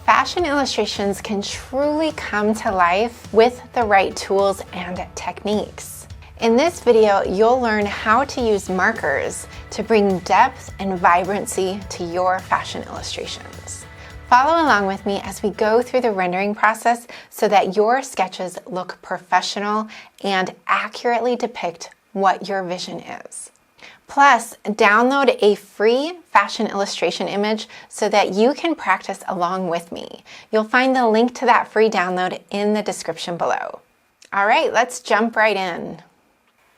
Fashion illustrations can truly come to life with the right tools and techniques. In this video, you'll learn how to use markers to bring depth and vibrancy to your fashion illustrations. Follow along with me as we go through the rendering process so that your sketches look professional and accurately depict what your vision is. Plus, download a free fashion illustration image so that you can practice along with me. You'll find the link to that free download in the description below. All right, let's jump right in.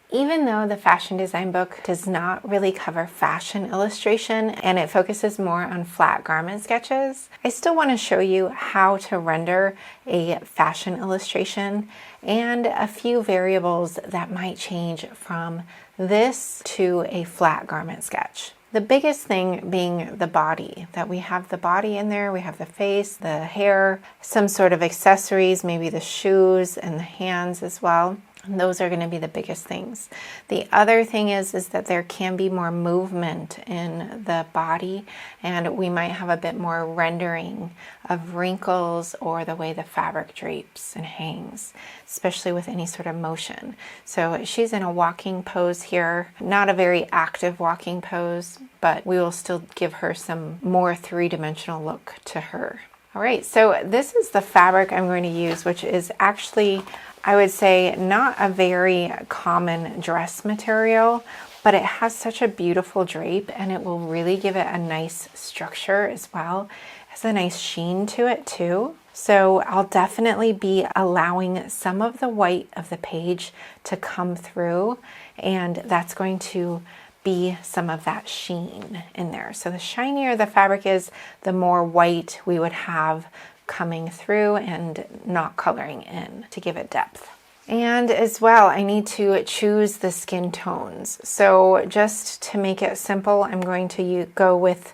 Even though the fashion design book does not really cover fashion illustration and it focuses more on flat garment sketches, I still want to show you how to render a fashion illustration and a few variables that might change from this to a flat garment sketch. The biggest thing being the body, that we have the body in there, we have the face, the hair, some sort of accessories, maybe the shoes and the hands as well. And those are going to be the biggest things. The other thing is that there can be more movement in the body, and we might have a bit more rendering of wrinkles or the way the fabric drapes and hangs, especially with any sort of motion. So she's in a walking pose here, not a very active walking pose, but we will still give her some more three-dimensional look to her. All right, so this is the fabric I'm going to use, which is actually, I would say, not a very common dress material, but it has such a beautiful drape and it will really give it a nice structure as well. It has a nice sheen to it too. So I'll definitely be allowing some of the white of the page to come through, and that's going to be some of that sheen in there. So the shinier the fabric is, the more white we would have coming through and not coloring in to give it depth. And as well, I need to choose the skin tones. So just to make it simple, I'm going to go with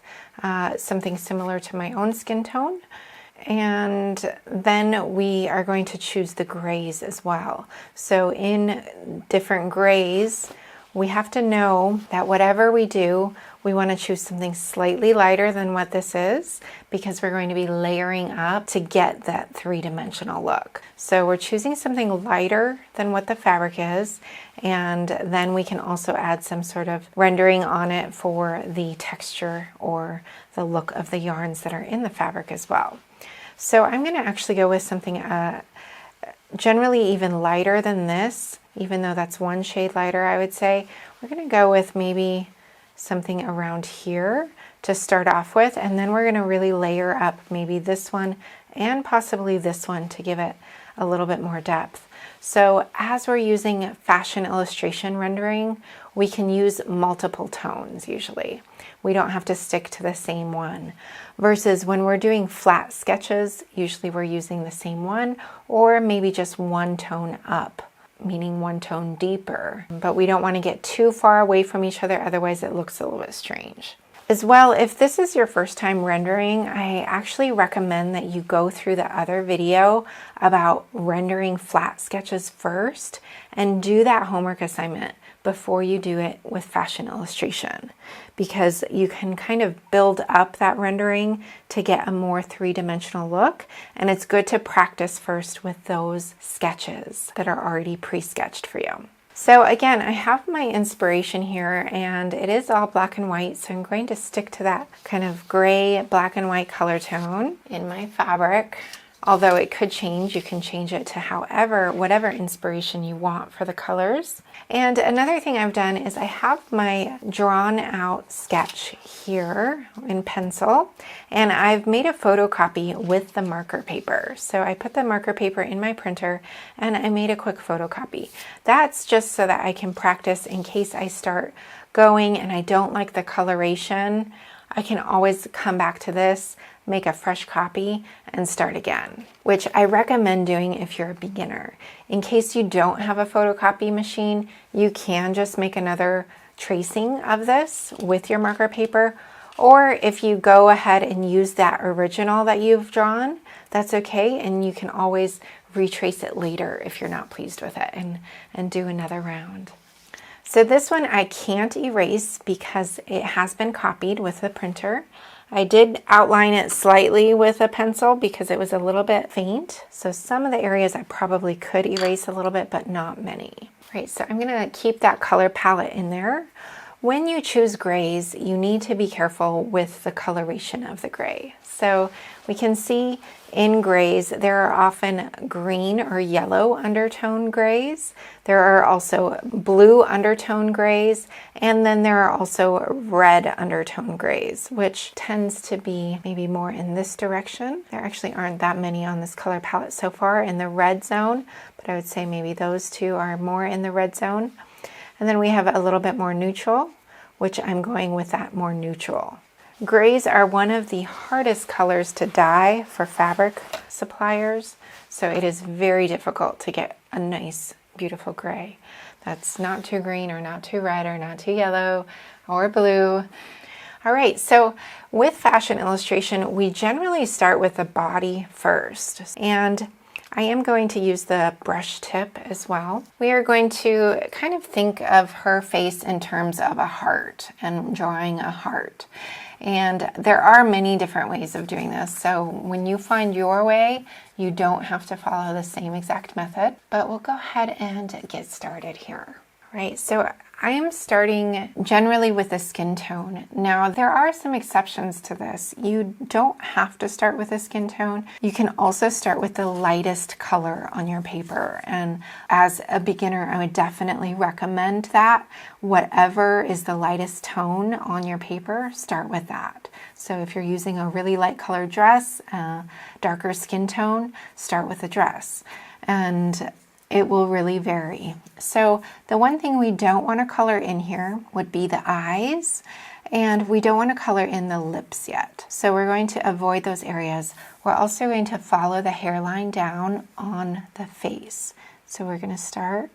something similar to my own skin tone. And then we are going to choose the grays as well. So in different grays, we have to know that whatever we do, we want to choose something slightly lighter than what this is, because we're going to be layering up to get that three-dimensional look. So we're choosing something lighter than what the fabric is, and then we can also add some sort of rendering on it for the texture or the look of the yarns that are in the fabric as well. So I'm going to actually go with something generally even lighter than this, even though that's one shade lighter, I would say. We're going to go with maybe something around here to start off with, and then we're going to really layer up maybe this one and possibly this one to give it a little bit more depth. So as we're using fashion illustration rendering, we can use multiple tones usually. We don't have to stick to the same one. Versus when we're doing flat sketches, usually we're using the same one or maybe just one tone up, meaning one tone deeper. But we don't want to get too far away from each other, otherwise it looks a little bit strange. As well, if this is your first time rendering, I actually recommend that you go through the other video about rendering flat sketches first and do that homework assignment before you do it with fashion illustration, because you can kind of build up that rendering to get a more three-dimensional look, and it's good to practice first with those sketches that are already pre-sketched for you. So again, I have my inspiration here and it is all black and white, so I'm going to stick to that kind of gray, black and white color tone in my fabric. Although it could change, you can change it to whatever inspiration you want for the colors. And another thing I've done is I have my drawn out sketch here in pencil, and I've made a photocopy with the marker paper. So I put the marker paper in my printer and I made a quick photocopy. That's just so that I can practice in case I start going and I don't like the coloration. I can always come back to this, make a fresh copy, and start again, which I recommend doing if you're a beginner. In case you don't have a photocopy machine, you can just make another tracing of this with your marker paper, or if you go ahead and use that original that you've drawn, that's okay, and you can always retrace it later if you're not pleased with it and do another round. So this one I can't erase because it has been copied with the printer. I did outline it slightly with a pencil because it was a little bit faint. So some of the areas I probably could erase a little bit, but not many. Right, so I'm gonna keep that color palette in there. When you choose grays, you need to be careful with the coloration of the gray. So we can see in grays, there are often green or yellow undertone grays. There are also blue undertone grays, and then there are also red undertone grays, which tends to be maybe more in this direction. There actually aren't that many on this color palette so far in the red zone, but I would say maybe those two are more in the red zone. And then we have a little bit more neutral, which I'm going with that more neutral. Grays are one of the hardest colors to dye for fabric suppliers, so it is very difficult to get a nice, beautiful gray that's not too green or not too red or not too yellow or blue. All right, so with fashion illustration, we generally start with the body first, and I am going to use the brush tip as well. We are going to kind of think of her face in terms of a heart and drawing a heart. And there are many different ways of doing this. So when you find your way, you don't have to follow the same exact method, but we'll go ahead and get started here. All right, so I am starting generally with the skin tone. Now, there are some exceptions to this. You don't have to start with a skin tone. You can also start with the lightest color on your paper. And as a beginner, I would definitely recommend that. Whatever is the lightest tone on your paper, start with that. So if you're using a really light colored dress, darker skin tone, start with the dress. And it will really vary. So the one thing we don't want to color in here would be the eyes, and we don't want to color in the lips yet. So we're going to avoid those areas. We're also going to follow the hairline down on the face. So we're going to start.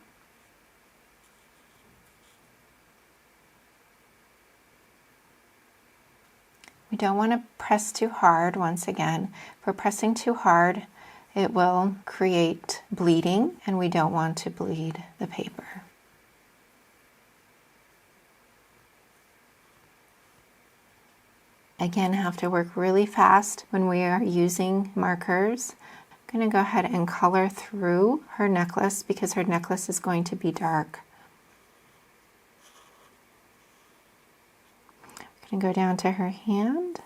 We don't want to press too hard once again. If we're pressing too hard, it will create bleeding, and we don't want to bleed the paper. Again, have to work really fast when we are using markers. I'm going to go ahead and color through her necklace because her necklace is going to be dark. I'm going to go down to her hand.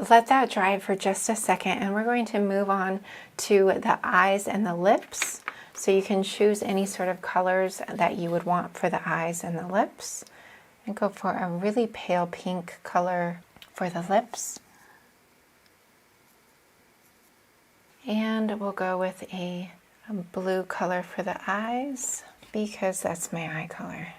Let that dry for just a second, and we're going to move on to the eyes and the lips. So you can choose any sort of colors that you would want for the eyes and the lips. And go for a really pale pink color for the lips. And we'll go with a blue color for the eyes because that's my eye color.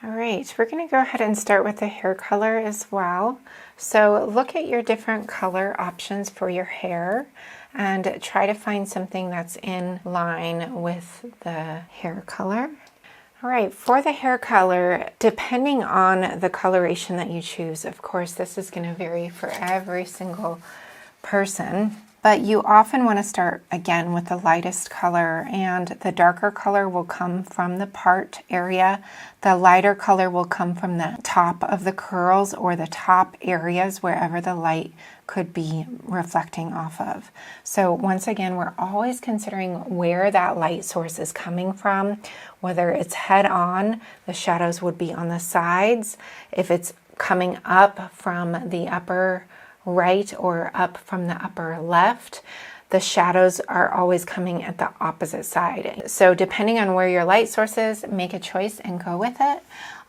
All right, we're going to go ahead and start with the hair color as well. So look at your different color options for your hair and try to find something that's in line with the hair color. All right, for the hair color, depending on the coloration that you choose, of course, this is going to vary for every single person. But you often want to start again with the lightest color, and the darker color will come from the part area. The lighter color will come from the top of the curls or the top areas wherever the light could be reflecting off of. So once again, we're always considering where that light source is coming from. Whether it's head on, the shadows would be on the sides. If it's coming up from the upper right or up from the upper left, the shadows are always coming at the opposite side. So depending on where your light source is, make a choice and go with it.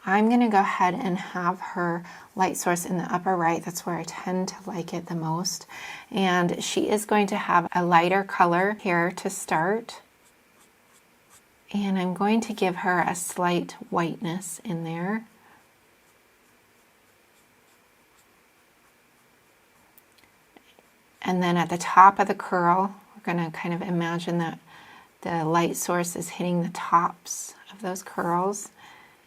I'm going to go ahead and have her light source in the upper right. That's where I tend to like it the most. And she is going to have a lighter color here to start. And I'm going to give her a slight whiteness in there. And then at the top of the curl, we're going to kind of imagine that the light source is hitting the tops of those curls.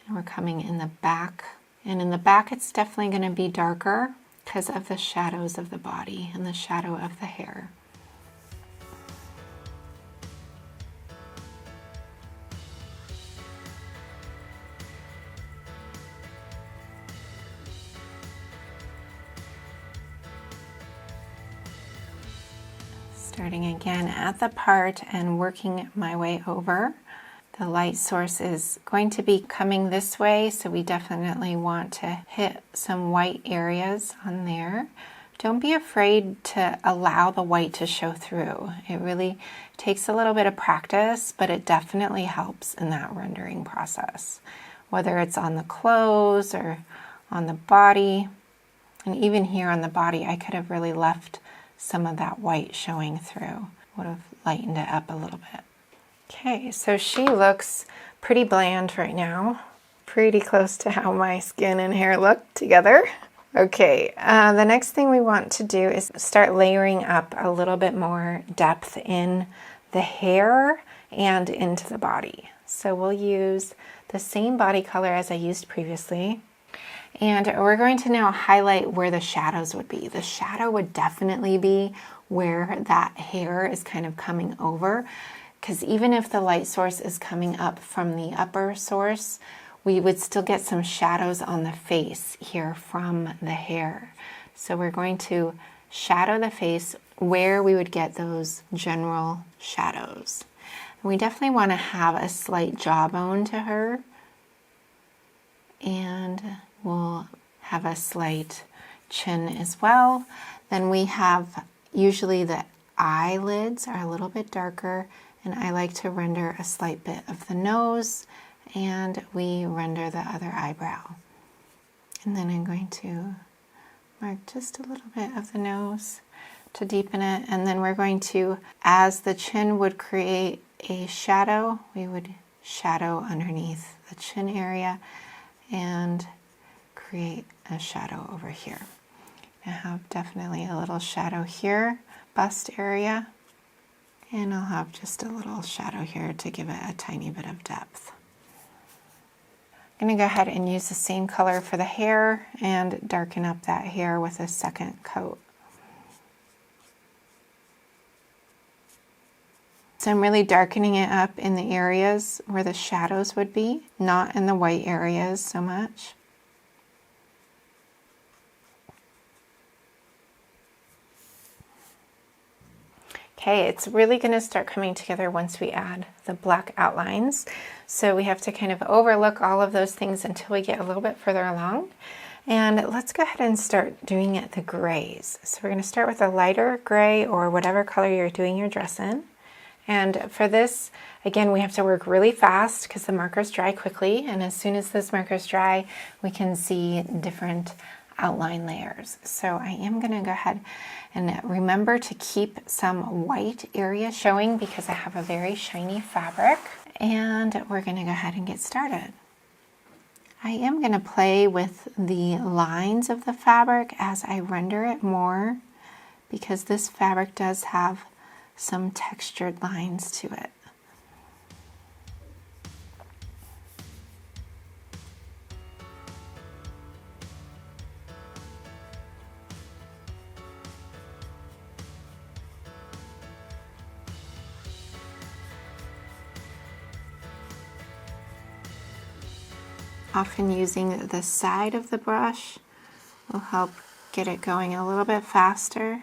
And we're coming in the back. And in the back, it's definitely going to be darker because of the shadows of the body and the shadow of the hair. Starting again at the part and working my way over. The light source is going to be coming this way, so we definitely want to hit some white areas on there. Don't be afraid to allow the white to show through. It really takes a little bit of practice, but it definitely helps in that rendering process. Whether it's on the clothes or on the body, and even here on the body, I could have really left some of that white showing through. Would have lightened it up a little bit. Okay, so she looks pretty bland right now. Pretty close to how my skin and hair look together. Okay, the next thing we want to do is start layering up a little bit more depth in the hair and into the body. So we'll use the same body color as I used previously. And we're going to now highlight where the shadows would be. The shadow would definitely be where that hair is kind of coming over, because even if the light source is coming up from the upper source, we would still get some shadows on the face here from the hair. So we're going to shadow the face where we would get those general shadows. And we definitely want to have a slight jawbone to her, and we'll have a slight chin as well. Then we have, usually the eyelids are a little bit darker, and I like to render a slight bit of the nose, and we render the other eyebrow. And then I'm going to mark just a little bit of the nose to deepen it, and then we're going to, as the chin would create a shadow, we would shadow underneath the chin area and create a shadow over here. I have definitely a little shadow here, bust area, and I'll have just a little shadow here to give it a tiny bit of depth. I'm going to go ahead and use the same color for the hair and darken up that hair with a second coat. So I'm really darkening it up in the areas where the shadows would be, not in the white areas so much. Okay, it's really going to start coming together once we add the black outlines. So we have to kind of overlook all of those things until we get a little bit further along. And let's go ahead and start doing the grays. So we're going to start with a lighter gray or whatever color you're doing your dress in. And for this, again, we have to work really fast because the markers dry quickly. And as soon as those markers dry, we can see different outline layers. So I am going to go ahead and remember to keep some white area showing because I have a very shiny fabric. And we're going to go ahead and get started. I am going to play with the lines of the fabric as I render it more because this fabric does have some textured lines to it. Often using the side of the brush will help get it going a little bit faster.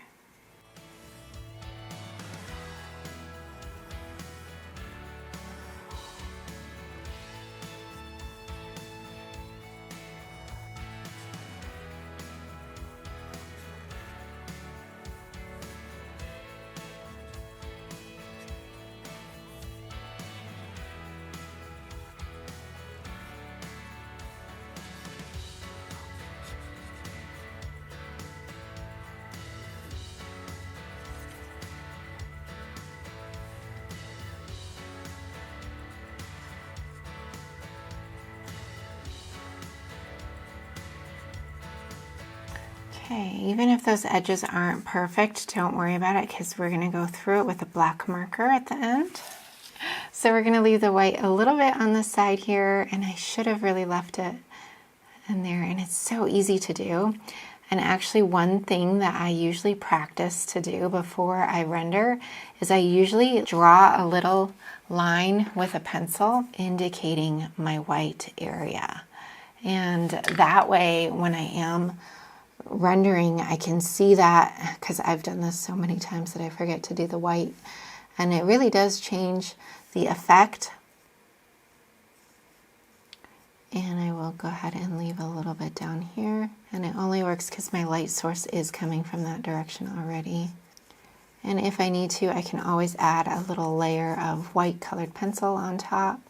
Okay, even if those edges aren't perfect, don't worry about it because we're going to go through it with a black marker at the end. So we're going to leave the white a little bit on the side here, and I should have really left it in there, and it's so easy to do. And actually one thing that I usually practice to do before I render is I usually draw a little line with a pencil indicating my white area. And that way when I am rendering, I can see that because I've done this so many times that I forget to do the white, and it really does change the effect. And I will go ahead and leave a little bit down here, and it only works because my light source is coming from that direction already. And if I need to, I can always add a little layer of white colored pencil on top,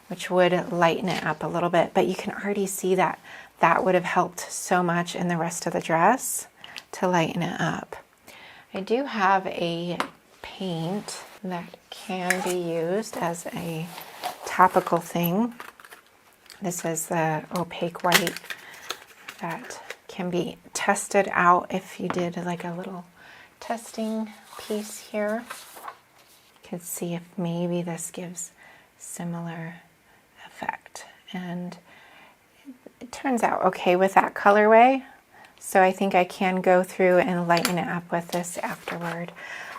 which would lighten it up a little bit. But you can already see that that would have helped so much in the rest of the dress to lighten it up. I do have a paint that can be used as a topical thing. This is the opaque white that can be tested out if you did like a little testing piece here. You can see if maybe this gives similar effect. And it turns out okay with that colorway. So I think I can go through and lighten it up with this afterward.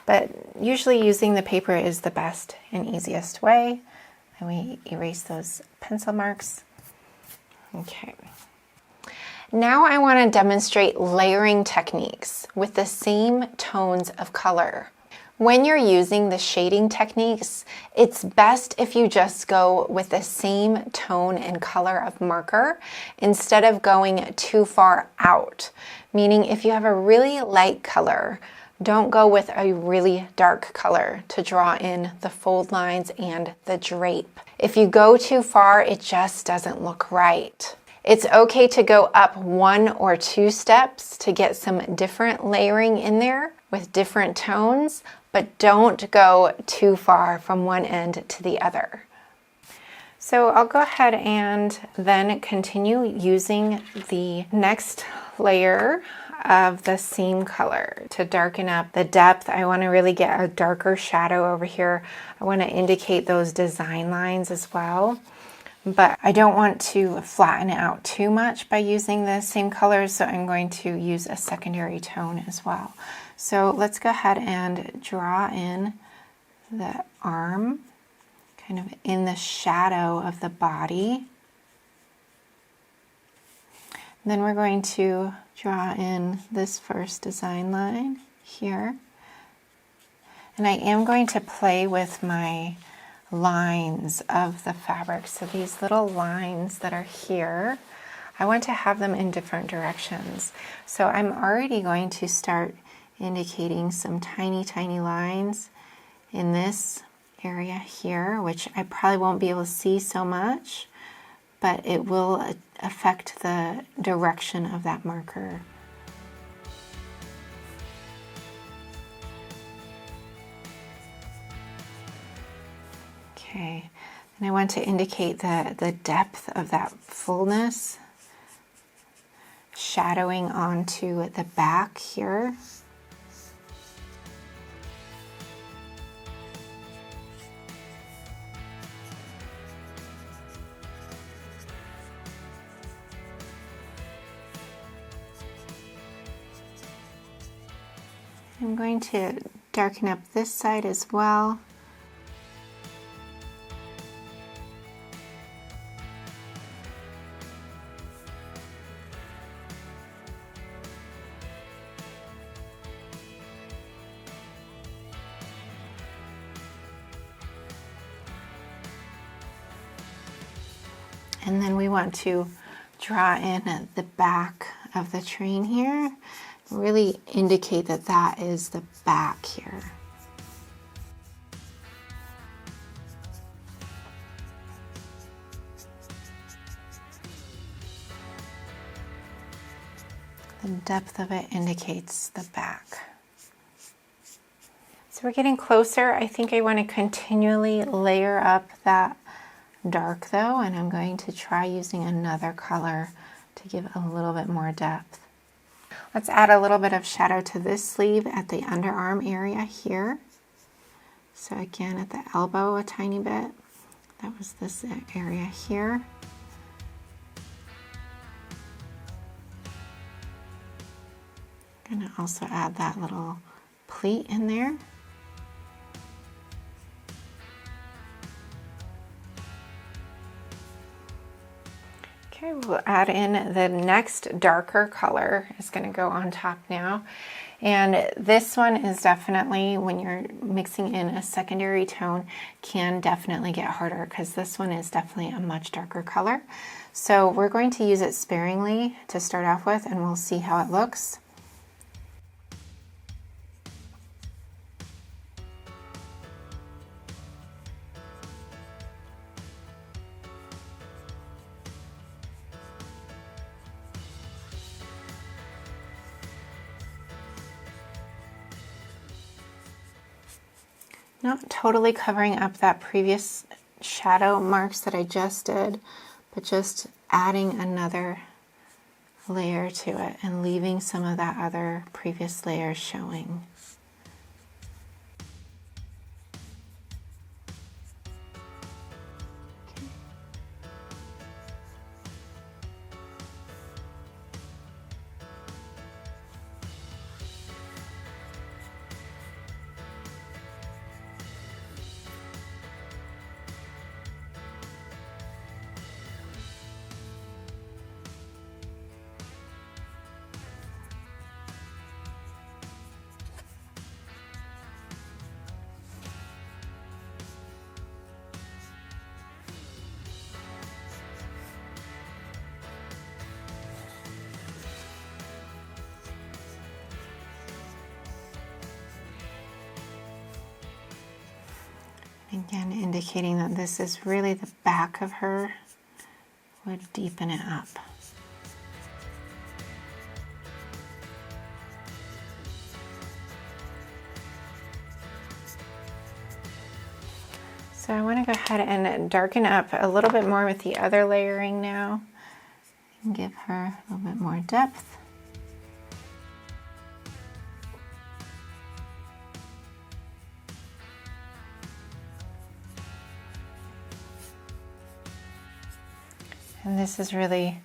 But usually using the paper is the best and easiest way. And we erase those pencil marks. Okay. Now I want to demonstrate layering techniques with the same tones of color. When you're using the shading techniques, it's best if you just go with the same tone and color of marker instead of going too far out. Meaning if you have a really light color, don't go with a really dark color to draw in the fold lines and the drape. If you go too far, it just doesn't look right. It's okay to go up 1 or 2 steps to get some different layering in there with different tones, but don't go too far from one end to the other. So I'll go ahead and then continue using the next layer of the same color to darken up the depth. I want to really get a darker shadow over here. I want to indicate those design lines as well, but I don't want to flatten it out too much by using the same colors, so I'm going to use a secondary tone as well. So let's go ahead and draw in the arm, kind of in the shadow of the body. And then we're going to draw in this first design line here. And I am going to play with my lines of the fabric. So these little lines that are here, I want to have them in different directions. So I'm already going to start indicating some tiny, tiny lines in this area here, which I probably won't be able to see so much, but it will affect the direction of that marker. Okay, and I want to indicate the depth of that fullness, shadowing onto the back here. I'm going to darken up this side as well. And then we want to draw in at the back of the train here. Really indicate that that is the back here. The depth of it indicates the back. So we're getting closer. I think I want to continually layer up that dark though, and I'm going to try using another color to give a little bit more depth. Let's add a little bit of shadow to this sleeve at the underarm area here. So again, at the elbow a tiny bit. That was this area here. I'm gonna also add that little pleat in there. Okay, we'll add in the next darker color. It's going to go on top now. And this one is definitely, when you're mixing in a secondary tone, can definitely get harder because this one is definitely a much darker color. So we're going to use it sparingly to start off with, and we'll see how it looks. Not totally covering up that previous shadow marks that I just did, but just adding another layer to it and leaving some of that other previous layer showing. Again, indicating that this is really the back of her, would deepen it up. So I want to go ahead and darken up a little bit more with the other layering now and give her a little bit more depth. And this is really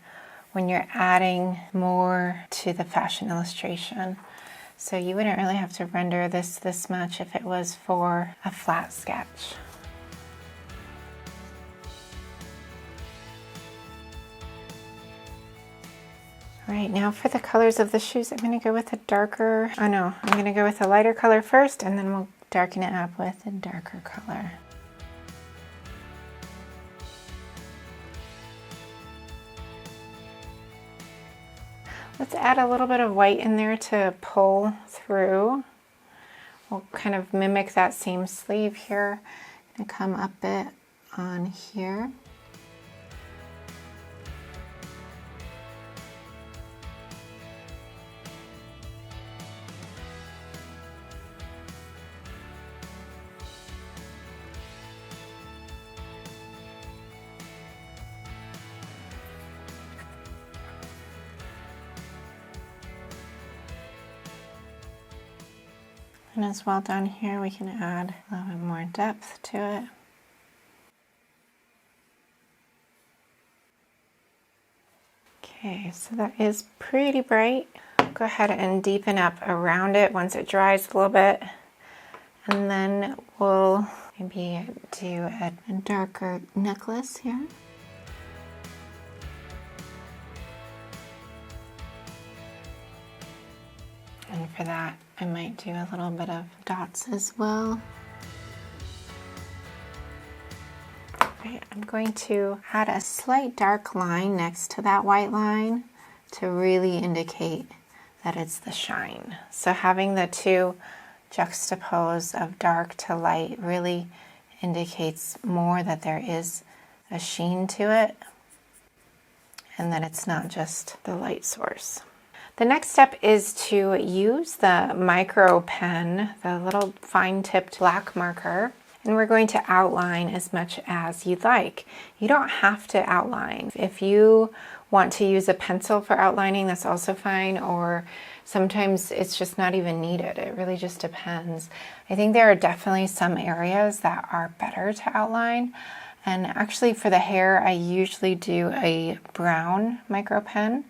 when you're adding more to the fashion illustration. So you wouldn't really have to render this much if it was for a flat sketch. All right, now for the colors of the shoes, I'm going to go with a darker, I'm going to go with a lighter color first, and then we'll darken it up with a darker color. Let's add a little bit of white in there to pull through. We'll kind of mimic that same sleeve here. I'm gonna come up it on here. And as well down here, we can add a little bit more depth to it. Okay, so that is pretty bright. Go ahead and deepen up around it once it dries a little bit. And then we'll maybe do a darker necklace here. And for that, I might do a little bit of dots as well. Okay, I'm going to add a slight dark line next to that white line to really indicate that it's the shine. So having the two juxtapose of dark to light really indicates more that there is a sheen to it and that it's not just the light source. The next step is to use the micro pen, the little fine-tipped black marker, and we're going to outline as much as you'd like. You don't have to outline. If you want to use a pencil for outlining, that's also fine, or sometimes it's just not even needed. It really just depends. I think there are definitely some areas that are better to outline. And actually for the hair, I usually do a brown micro pen.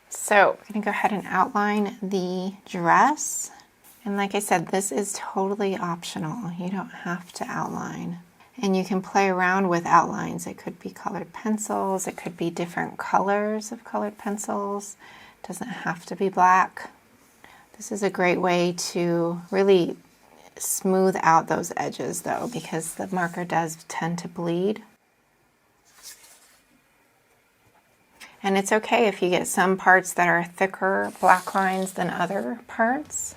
So I'm gonna go ahead and outline the dress. And like I said, this is totally optional. You don't have to outline. And you can play around with outlines. It could be colored pencils, it could be different colors of colored pencils. It doesn't have to be black. This is a great way to really smooth out those edges though, because the marker does tend to bleed. And it's okay if you get some parts that are thicker black lines than other parts.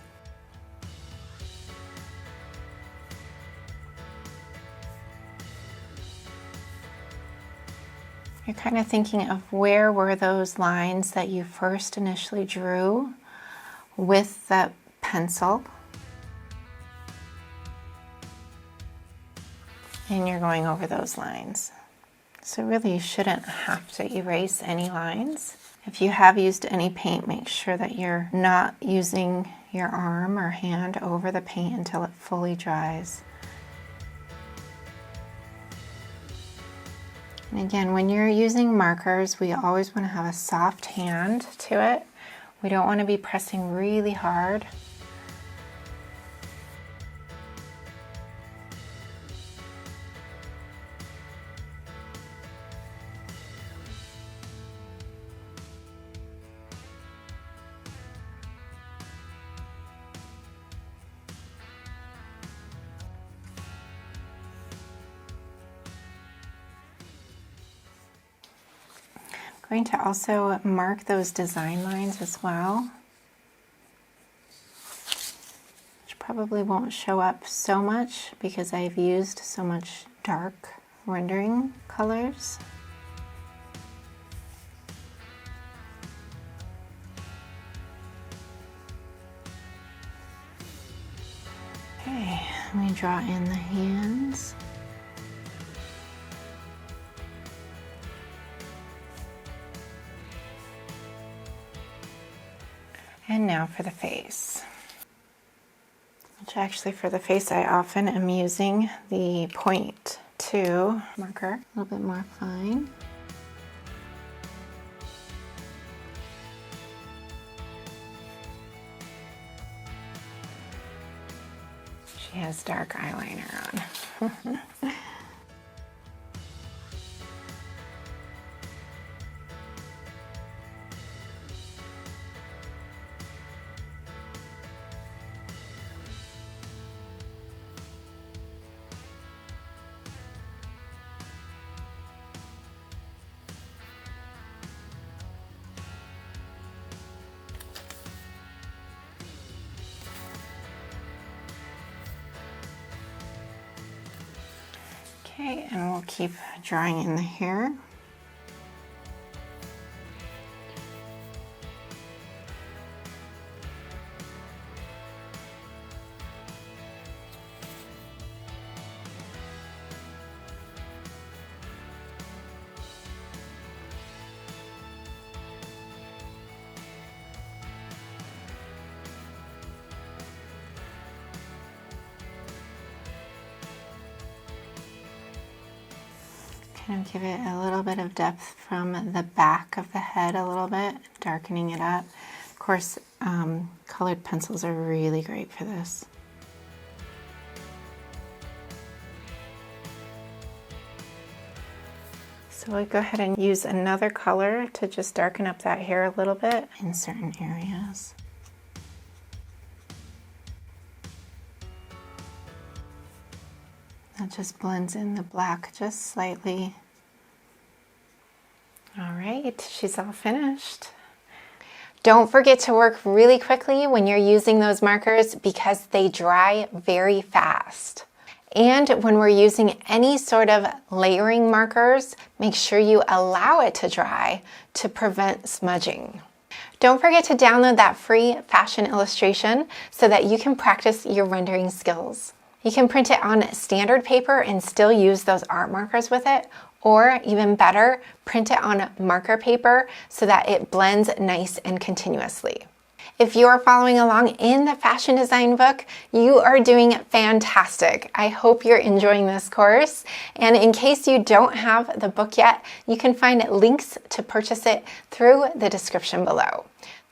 You're kind of thinking of where were those lines that you first initially drew with the pencil. And you're going over those lines. So really you shouldn't have to erase any lines. If you have used any paint, make sure that you're not using your arm or hand over the paint until it fully dries. And again, when you're using markers, we always want to have a soft hand to it. We don't want to be pressing really hard. Going to also mark those design lines as well, which probably won't show up so much because I've used so much dark rendering colors. Okay, let me draw in the hands. And now for the face, which actually for the face I often am using the 0.2 marker, a little bit more fine. She has dark eyeliner on. Okay, and we'll keep drawing in the hair. Kind of give it a little bit of depth from the back of the head a little bit, darkening it up. Of course, colored pencils are really great for this. So we'll go ahead and use another color to just darken up that hair a little bit in certain areas. That just blends in the black just slightly. All right, she's all finished. Don't forget to work really quickly when you're using those markers because they dry very fast. And when we're using any sort of layering markers, make sure you allow it to dry to prevent smudging. Don't forget to download that free fashion illustration so that you can practice your rendering skills. You can print it on standard paper and still use those art markers with it, or even better, print it on marker paper so that it blends nice and continuously. If you are following along in the fashion design book, you are doing fantastic. I hope you're enjoying this course. And in case you don't have the book yet, you can find links to purchase it through the description below.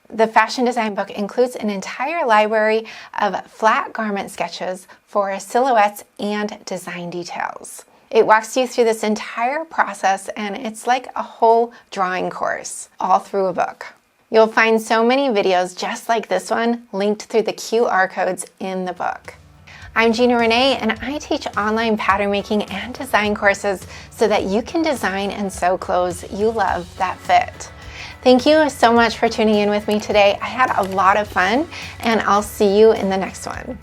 The fashion design book includes an entire library of flat garment sketches for silhouettes and design details. It walks you through this entire process, and it's like a whole drawing course, all through a book. You'll find so many videos just like this one linked through the QR codes in the book. I'm Gina Renee, and I teach online pattern making and design courses so that you can design and sew clothes you love that fit. Thank you so much for tuning in with me today. I had a lot of fun, and I'll see you in the next one.